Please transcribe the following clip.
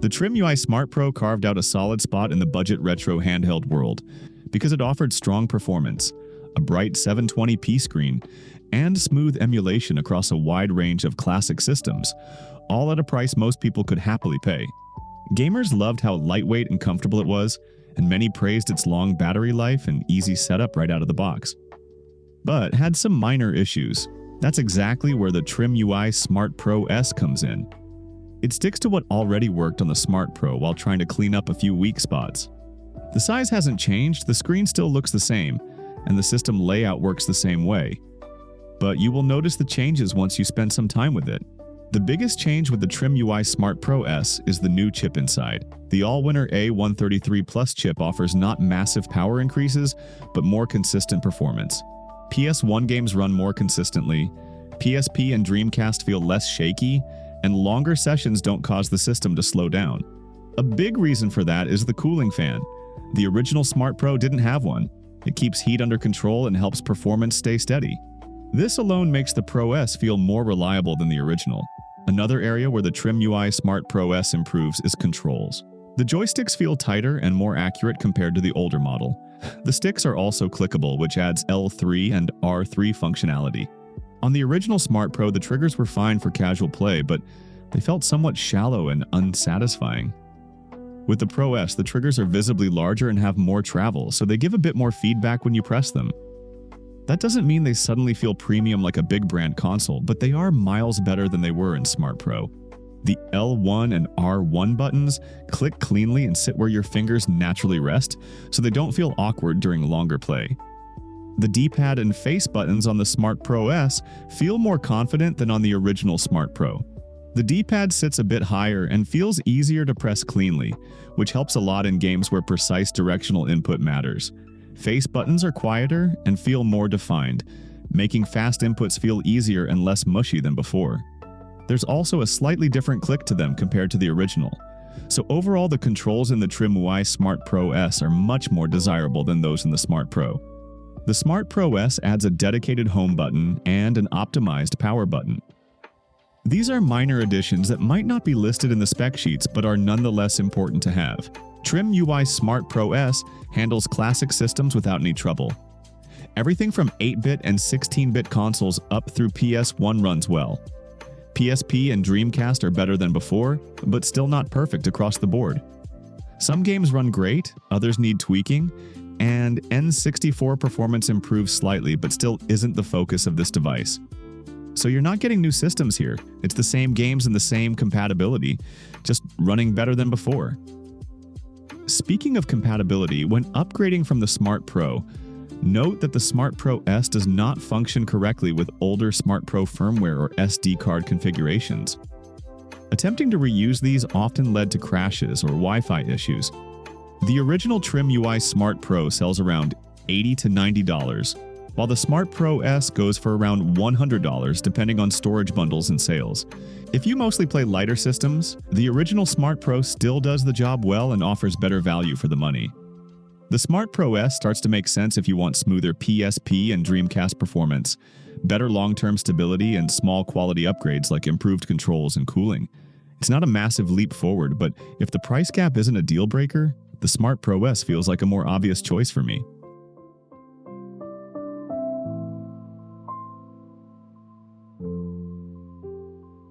The TrimUI Smart Pro carved out a solid spot in the budget retro handheld world because it offered strong performance, a bright 720p screen, and smooth emulation across a wide range of classic systems, all at a price most people could happily pay. Gamers loved how lightweight and comfortable it was, and many praised its long battery life and easy setup right out of the box. But had some minor issues. That's exactly where the TrimUI Smart Pro S comes in. It sticks to what already worked on the Smart Pro while trying to clean up a few weak spots. The size hasn't changed, the screen still looks the same, and the system layout works the same way. But you will notice the changes once you spend some time with it. The biggest change with the TrimUI Smart Pro S is the new chip inside. The all-winner A133 Plus chip offers not massive power increases, but more consistent performance. PS1 games run more consistently, PSP and Dreamcast feel less shaky, and longer sessions don't cause the system to slow down. A big reason for that is the cooling fan. The original Smart Pro didn't have one. It keeps heat under control and helps performance stay steady. This alone makes the Pro S feel more reliable than the original. Another area where the TrimUI Smart Pro S improves is controls. The joysticks feel tighter and more accurate compared to the older model. The sticks are also clickable, which adds L3 and R3 functionality. On the original Smart Pro, the triggers were fine for casual play, but they felt somewhat shallow and unsatisfying. With the Pro S, the triggers are visibly larger and have more travel, so they give a bit more feedback when you press them. That doesn't mean they suddenly feel premium like a big brand console, but they are miles better than they were in Smart Pro. The L1 and R1 buttons click cleanly and sit where your fingers naturally rest, so they don't feel awkward during longer play. The D-pad and face buttons on the Smart Pro S feel more confident than on the original Smart Pro. The D-pad sits a bit higher and feels easier to press cleanly, which helps a lot in games where precise directional input matters. Face buttons are quieter and feel more defined, making fast inputs feel easier and less mushy than before. There's also a slightly different click to them compared to the original. So overall, the controls in the TrimUI Smart Pro S are much more desirable than those in the Smart Pro. The Smart Pro S adds a dedicated home button and an optimized power button. These are minor additions that might not be listed in the spec sheets but are nonetheless important to have. TrimUI Smart Pro S handles classic systems without any trouble. Everything from 8-bit and 16-bit consoles up through PS1 runs well. PSP and Dreamcast are better than before, but still not perfect across the board. Some games run great, others need tweaking, and N64 performance improves slightly but still isn't the focus of this device. So you're not getting new systems here. It's the same games and the same compatibility, just running better than before. Speaking of compatibility, when upgrading from the Smart Pro, note that the Smart Pro S does not function correctly with older Smart Pro firmware or SD card configurations. Attempting to reuse these often led to crashes or Wi-Fi issues. The original TrimUI Smart Pro sells around $80 to $90, while the Smart Pro S goes for around $100 depending on storage bundles and sales. If you mostly play lighter systems, the original Smart Pro still does the job well and offers better value for the money. The Smart Pro S starts to make sense if you want smoother PSP and Dreamcast performance, better long-term stability, and small quality upgrades like improved controls and cooling. It's not a massive leap forward, but if the price gap isn't a deal breaker, the Smart Pro S feels like a more obvious choice for me.